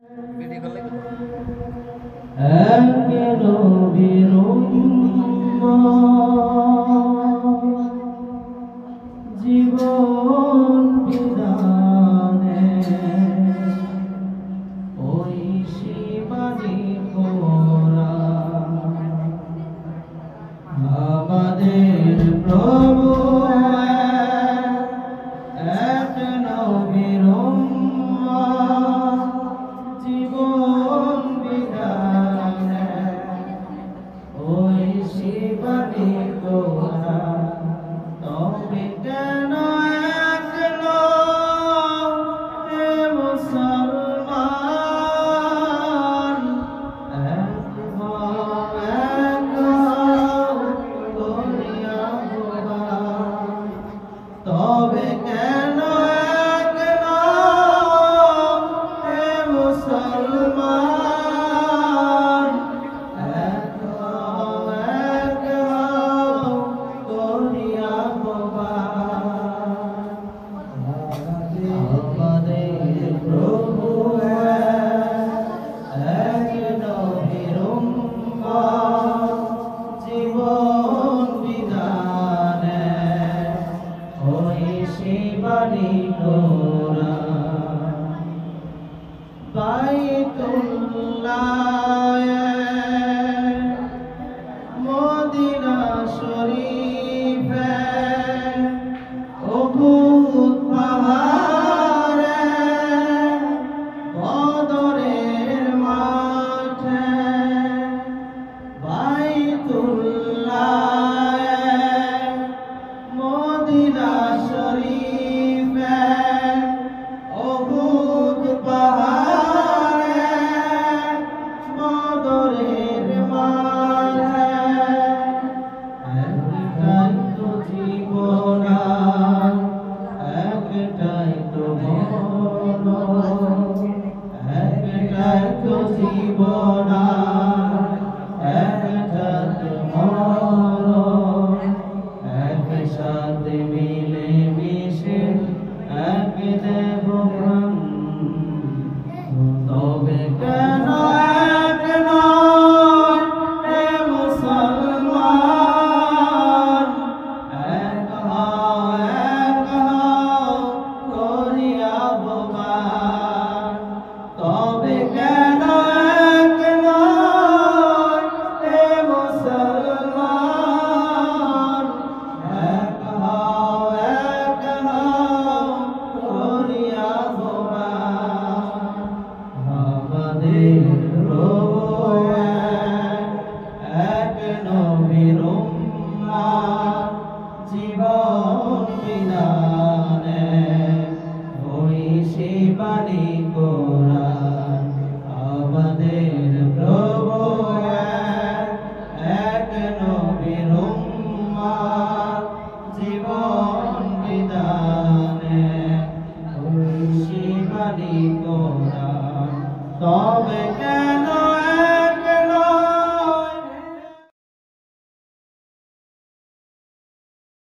video করলে কি জীবন বিধানে ওই শিবানী কোরা আমাদের প্রভু এক নবীর জীবন বিধানে ওই শিবানী কোরা তবে কেন একলা হে মুসলমান তবে কেন একলা হে মুসলমান আমাদের প্রভু এক নবীর জীবন বিধানে ওই শিবানী কোরা বাইতুল্লাহ মদিনা শরীফে উহুদ পাহাড়ে বদরের মাঠে বাইতুল্লাহ মদিনা শরীফে উহুদ পাহাড়ে বদরের মাঠে একটাই তো জীবন একটাই তো মরণ একটাই তো জীবন একটাই তো মরণ একসাথে মিলে মিশে এক দেব প্রাণ তবে কেন এক নয় হে মুসলমান এক হও